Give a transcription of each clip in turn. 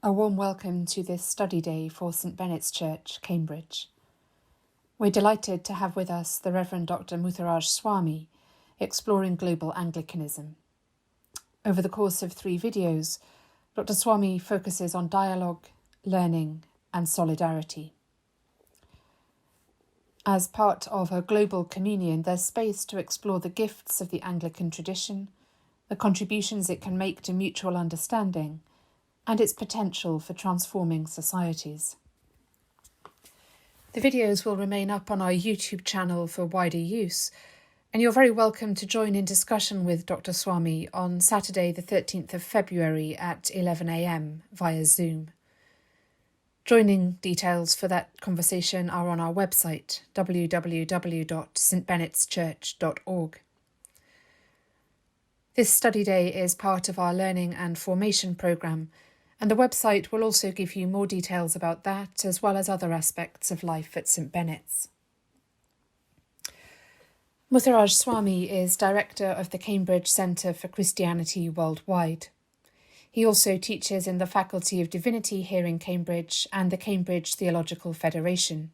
A warm welcome to this study day for St Benet's Church, Cambridge. We're delighted to have with us the Reverend Dr Muthuraj Swamy, exploring Global Anglicanism. Over the course of 3 videos, Dr Swamy focuses on dialogue, learning and solidarity. As part of a Global Communion, there's space to explore the gifts of the Anglican tradition, the contributions it can make to mutual understanding, and its potential for transforming societies. The videos will remain up on our YouTube channel for wider use, and you're very welcome to join in discussion with Dr Swamy on Saturday the 13th of February at 11 a.m. via Zoom. Joining details for that conversation are on our website, www.stbenetschurch.org. This study day is part of our Learning and Formation programme, and the website will also give you more details about that, as well as other aspects of life at St Benet's. Muthuraj Swamy is Director of the Cambridge Centre for Christianity Worldwide. He also teaches in the Faculty of Divinity here in Cambridge and the Cambridge Theological Federation.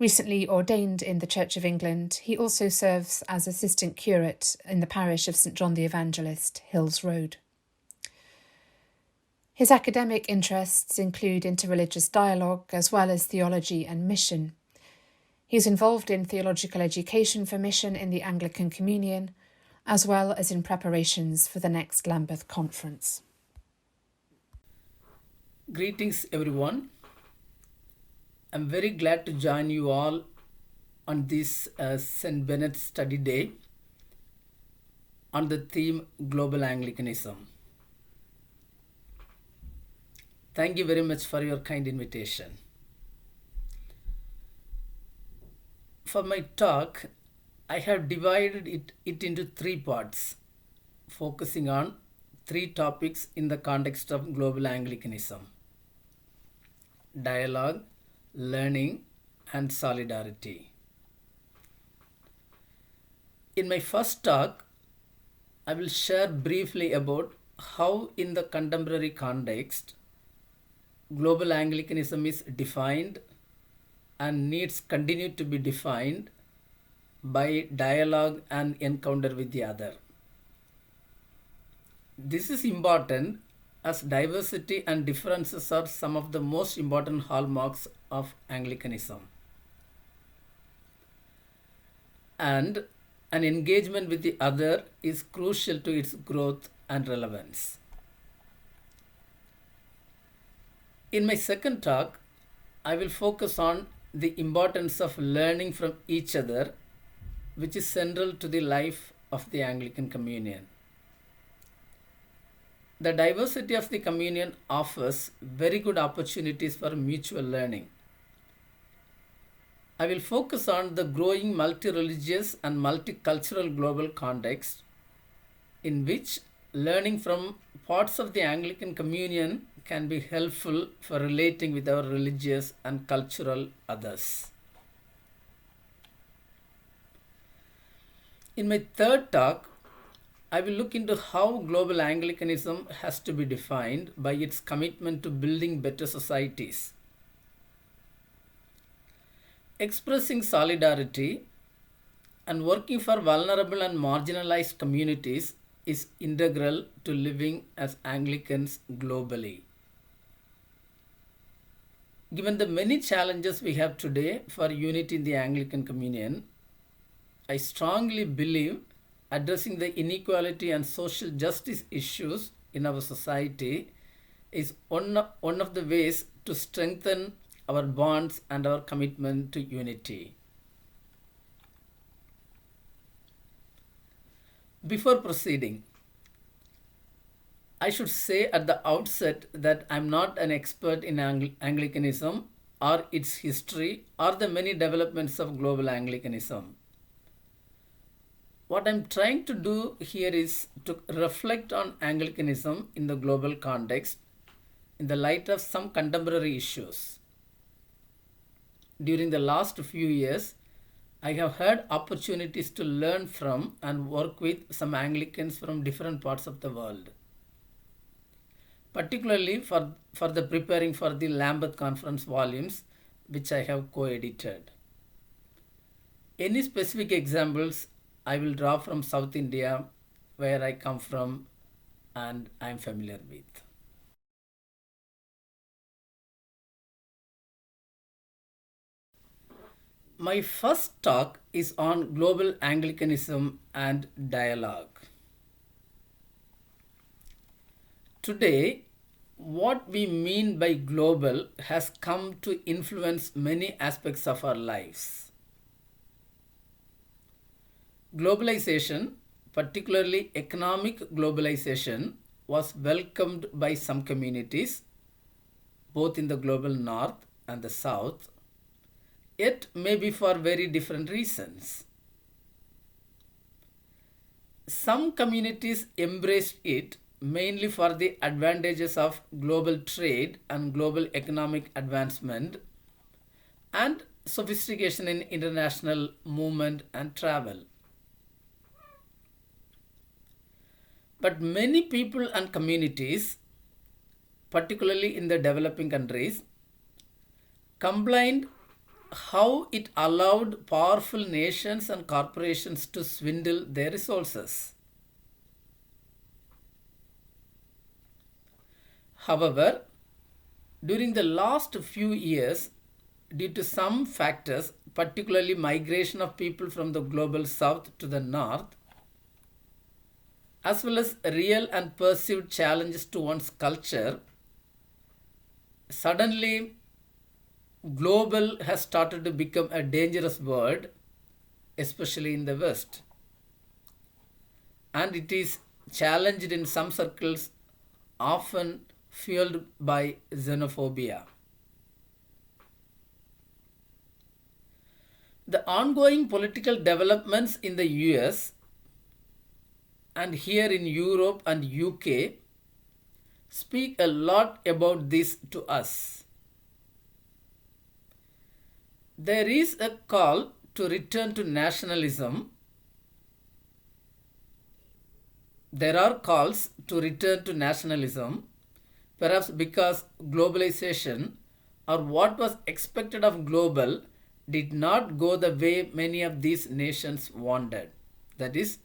Recently ordained in the Church of England, he also serves as Assistant Curate in the parish of St John the Evangelist, Hills Road. His academic interests include interreligious dialogue as well as theology and mission. He is involved in theological education for mission in the Anglican Communion, as well as in preparations for the next Lambeth Conference. Greetings everyone. I'm very glad to join you all on this St. Bene't study day on the theme Global Anglicanism. Thank you very much for your kind invitation. For my talk, I have divided it into 3 parts, focusing on 3 topics in the context of Global Anglicanism: dialogue, learning, and solidarity. In my first talk, I will share briefly about how in the contemporary context, Global Anglicanism is defined and needs continue to be defined by dialogue and encounter with the other. This is important as diversity and differences are some of the most important hallmarks of Anglicanism. And an engagement with the other is crucial to its growth and relevance. In my second talk, I will focus on the importance of learning from each other, which is central to the life of the Anglican Communion. The diversity of the Communion offers very good opportunities for mutual learning. I will focus on the growing multi-religious and multicultural global context in which learning from parts of the Anglican Communion can be helpful for relating with our religious and cultural others. In my third talk, I will look into how Global Anglicanism has to be defined by its commitment to building better societies. Expressing solidarity and working for vulnerable and marginalized communities is integral to living as Anglicans globally. Given the many challenges we have today for unity in the Anglican Communion, I strongly believe addressing the inequality and social justice issues in our society is one of the ways to strengthen our bonds and our commitment to unity. Before proceeding, I should say at the outset that I'm not an expert in Anglicanism or its history or the many developments of Global Anglicanism. What I'm trying to do here is to reflect on Anglicanism in the global context in the light of some contemporary issues. During the last few years, I have had opportunities to learn from and work with some Anglicans from different parts of the world. particularly for the preparing for the Lambeth Conference volumes, which I have co-edited. Any specific examples I will draw from South India, where I come from and I am familiar with. My first talk is on Global Anglicanism and dialogue. Today, what we mean by global has come to influence many aspects of our lives. Globalization, particularly economic globalization, was welcomed by some communities, both in the global north and the south, yet maybe for very different reasons. Some communities embraced it mainly for the advantages of global trade and global economic advancement and sophistication in international movement and travel. But many people and communities, particularly in the developing countries, complained how it allowed powerful nations and corporations to swindle their resources. However, during the last few years, due to some factors, particularly migration of people from the global south to the north, as well as real and perceived challenges to one's culture, suddenly global has started to become a dangerous word, especially in the West. And it is challenged in some circles, often fueled by xenophobia. The ongoing political developments in the US and here in Europe and UK speak a lot about this to us. There is a call to return to nationalism. There are calls to return to nationalism, perhaps because globalization or what was expected of global did not go the way many of these nations wanted. That is,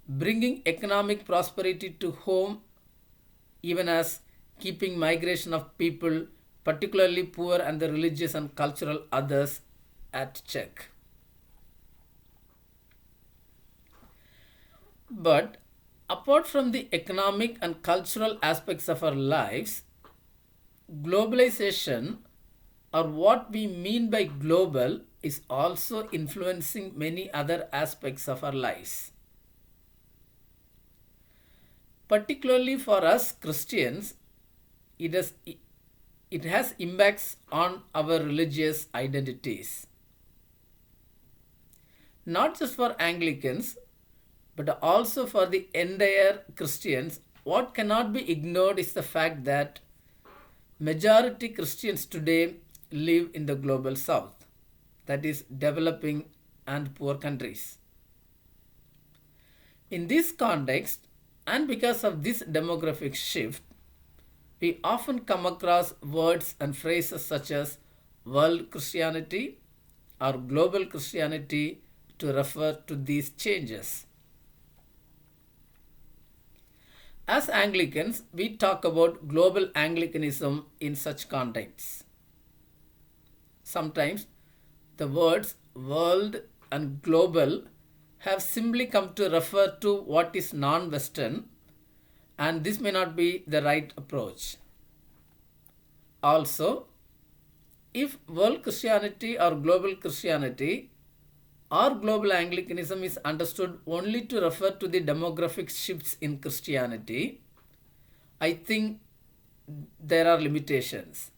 bringing economic prosperity to home, even as keeping migration of people, particularly poor and the religious and cultural others, at check. But apart from the economic and cultural aspects of our lives, globalization, or what we mean by global, is also influencing many other aspects of our lives. Particularly for us Christians, it has impacts on our religious identities. Not just for Anglicans, but also for the entire Christians. What cannot be ignored is the fact that majority Christians today live in the global south, that is, developing and poor countries. In this context, and because of this demographic shift, we often come across words and phrases such as world Christianity or global Christianity to refer to these changes. As Anglicans, we talk about global Anglicanism in such contexts. Sometimes the words world and global have simply come to refer to what is non-Western, and this may not be the right approach. Also, if world Christianity or global Christianity or global Anglicanism is understood only to refer to the demographic shifts in Christianity, I think there are limitations.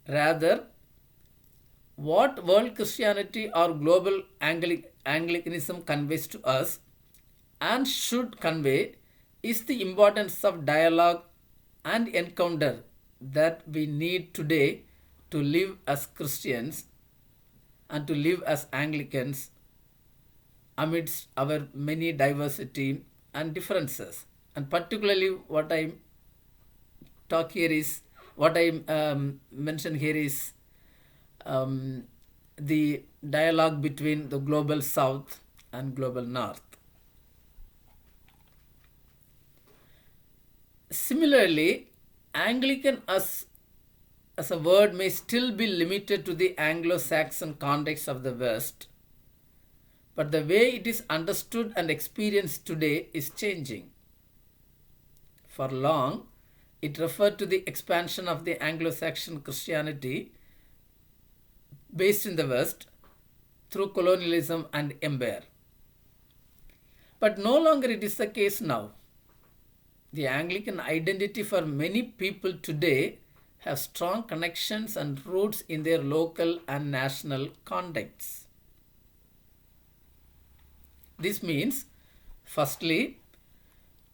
Rather, what world Christianity or global Anglicanism conveys to us and should convey is the importance of dialogue and encounter that we need today to live as Christians and to live as Anglicans amidst our many diversity and differences. And particularly what I talk here is, what I mention here is the dialogue between the global South and global North. Similarly, Anglican as a word may still be limited to the Anglo-Saxon context of the West, but the way it is understood and experienced today is changing. For long, it referred to the expansion of the Anglo-Saxon Christianity based in the West through colonialism and empire. But no longer it is the case now. The Anglican identity for many people today have strong connections and roots in their local and national contexts. This means, firstly,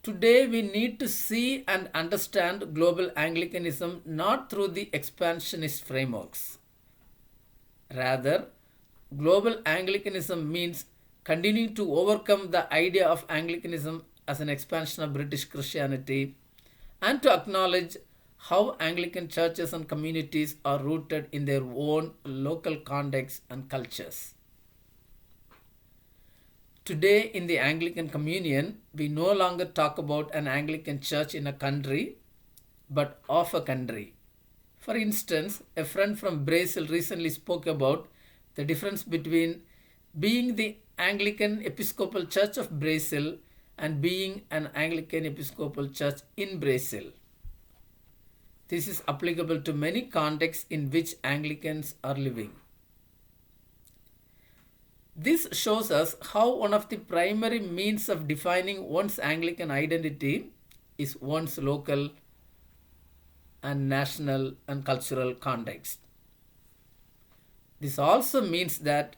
today we need to see and understand global Anglicanism not through the expansionist frameworks. Rather, global Anglicanism means continuing to overcome the idea of Anglicanism as an expansion of British Christianity and to acknowledge how Anglican churches and communities are rooted in their own local contexts and cultures. Today in the Anglican Communion, we no longer talk about an Anglican church in a country, but of a country. For instance, a friend from Brazil recently spoke about the difference between being the Anglican Episcopal Church of Brazil and being an Anglican Episcopal Church in Brazil. This is applicable to many contexts in which Anglicans are living. This shows us how one of the primary means of defining one's Anglican identity is one's local and national and cultural context. This also means that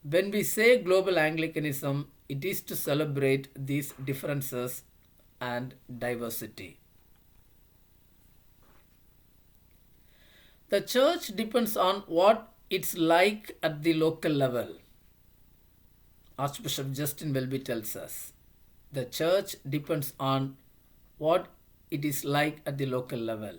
when we say global Anglicanism, it is to celebrate these differences and diversity. The church depends on what it's like at the local level. Archbishop Justin Welby tells us, the church depends on what it is like at the local level.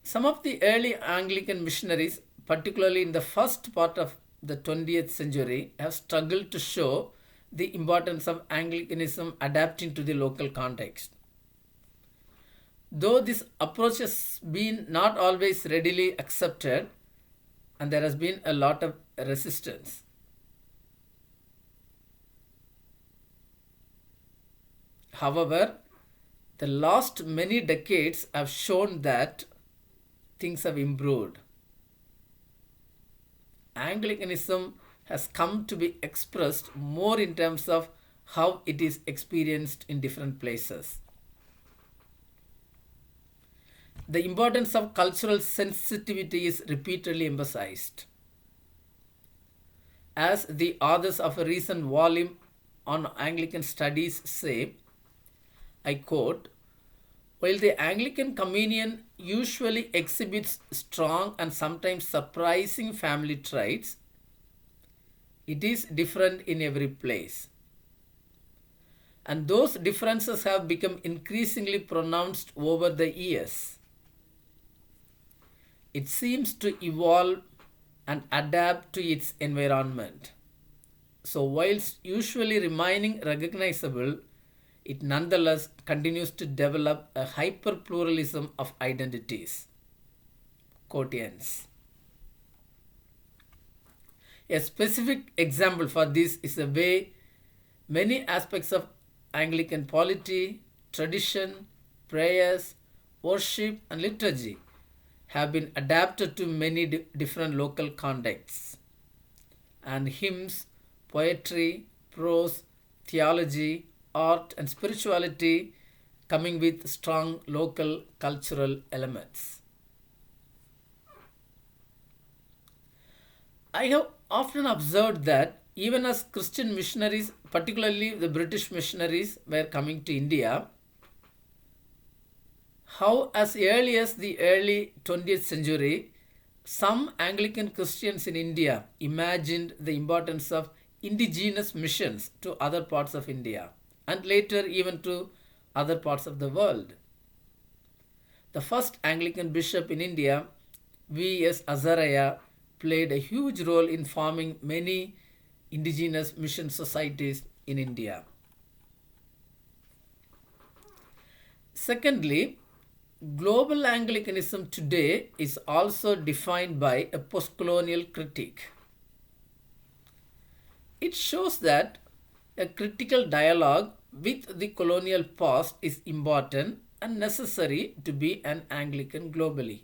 Some of the early Anglican missionaries, particularly in the first part of the 20th century, have struggled to show the importance of Anglicanism adapting to the local context. Though this approach has been not always readily accepted, and there has been a lot of resistance. However, the last many decades have shown that things have improved. Anglicanism has come to be expressed more in terms of how it is experienced in different places. The importance of cultural sensitivity is repeatedly emphasized. As the authors of a recent volume on Anglican studies say, I quote, "While the Anglican Communion usually exhibits strong and sometimes surprising family traits, it is different in every place. And those differences have become increasingly pronounced over the years. It seems to evolve and adapt to its environment. So whilst usually remaining recognizable, it nonetheless continues to develop a hyper-pluralism of identities." Quote ends. A specific example for this is the way many aspects of Anglican polity, tradition, prayers, worship, and liturgy have been adapted to many different local contexts, and hymns, poetry, prose, theology, art, and spirituality coming with strong local cultural elements. I have often observed that even as Christian missionaries, particularly the British missionaries, were coming to India, how as early as the early 20th century, some Anglican Christians in India imagined the importance of indigenous missions to other parts of India and later even to other parts of the world. The first Anglican bishop in India, V.S. Azaraya, played a huge role in forming many indigenous mission societies in India. Secondly, global Anglicanism today is also defined by a postcolonial critique. It shows that a critical dialogue with the colonial past is important and necessary to be an Anglican globally.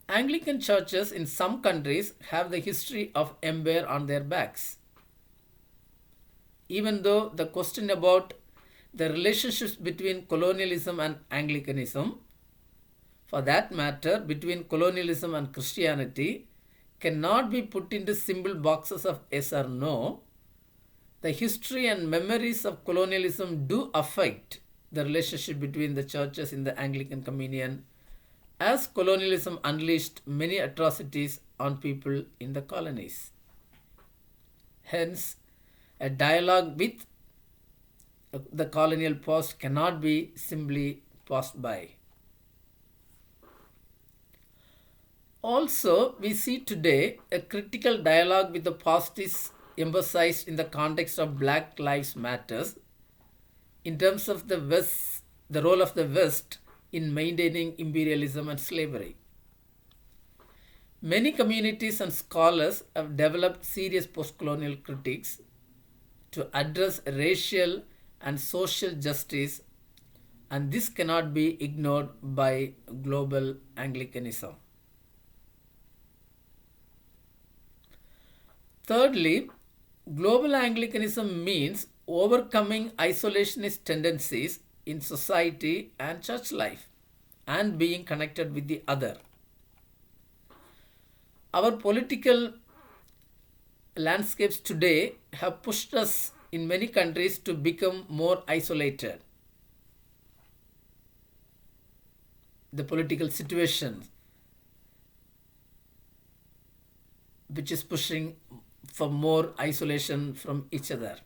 Anglican churches in some countries have the history of empire on their backs. Even though the question about the relationships between colonialism and Anglicanism, for that matter between colonialism and Christianity, cannot be put into simple boxes of yes or no, the history and memories of colonialism do affect the relationship between the churches in the Anglican Communion, as colonialism unleashed many atrocities on people in the colonies. Hence, a dialogue with the colonial past cannot be simply passed by. Also, we see today a critical dialogue with the past is emphasized in the context of Black Lives Matters in terms of the role of the West in maintaining imperialism and slavery. Many communities and scholars have developed serious postcolonial critiques to address racial and social justice, and this cannot be ignored by global Anglicanism. Thirdly, global Anglicanism means overcoming isolationist tendencies in society and church life and being connected with the other. Our political landscapes today have pushed us in many countries to become more isolated. The political situation which is pushing for more isolation from each other.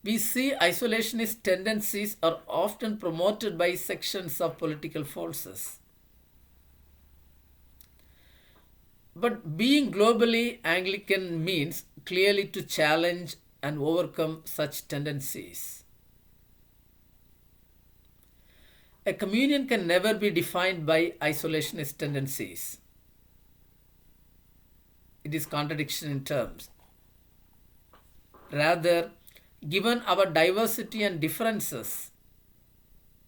We see isolationist tendencies are often promoted by sections of political forces. But being globally Anglican means clearly to challenge and overcome such tendencies. A communion can never be defined by isolationist tendencies. It is contradiction in terms. Rather, given our diversity and differences,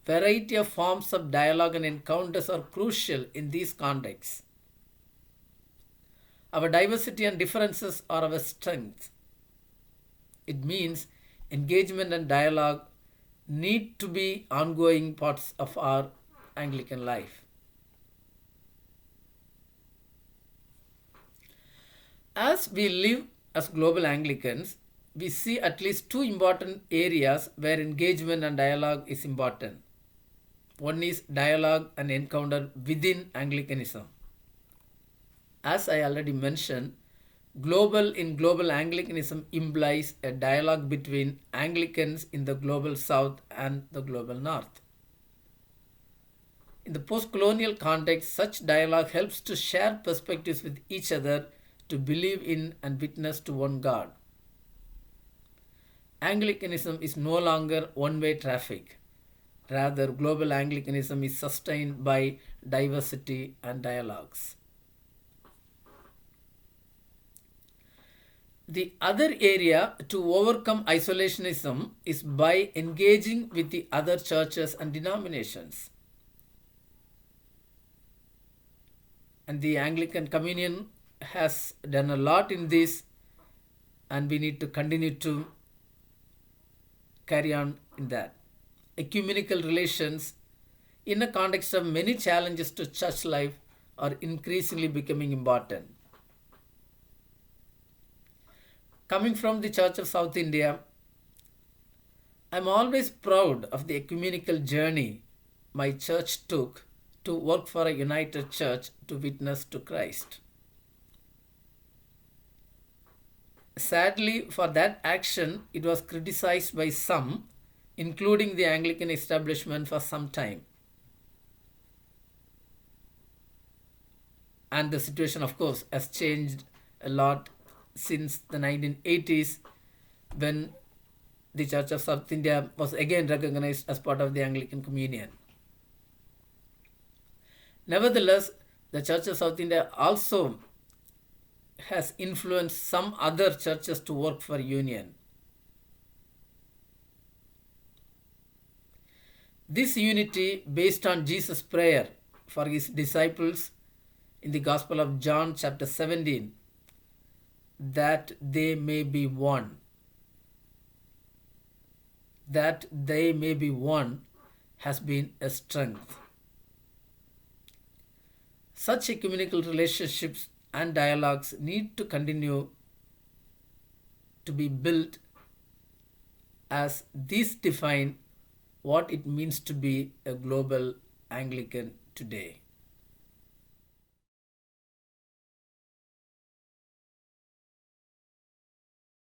variety of forms of dialogue and encounters are crucial in these contexts. Our diversity and differences are our strength. It means engagement and dialogue need to be ongoing parts of our Anglican life. As we live as global Anglicans, we see at least two important areas where engagement and dialogue is important. One is dialogue and encounter within Anglicanism. As I already mentioned, global Anglicanism implies a dialogue between Anglicans in the global South and the global North. In the post-colonial context, such dialogue helps to share perspectives with each other, to believe in and witness to one God. Anglicanism is no longer one-way traffic. Rather, global Anglicanism is sustained by diversity and dialogues. The other area to overcome isolationism is by engaging with the other churches and denominations. And the Anglican Communion has done a lot in this, and we need to continue to carry on in that. Ecumenical relations in a context of many challenges to church life are increasingly becoming important. Coming from the Church of South India, I am always proud of the ecumenical journey my church took to work for a united church to witness to Christ. Sadly, for that action, it was criticized by some including the Anglican establishment, for some time. And the situation, of course, has changed a lot since the 1980s, when the Church of South India was again recognized as part of the Anglican Communion. Nevertheless, the Church of South India also has influenced some other churches to work for union. This unity, based on Jesus' prayer for his disciples in the Gospel of John chapter 17, that they may be one. That they may be one has been a strength. Such ecumenical relationships and dialogues need to continue to be built, as these define what it means to be a global Anglican today.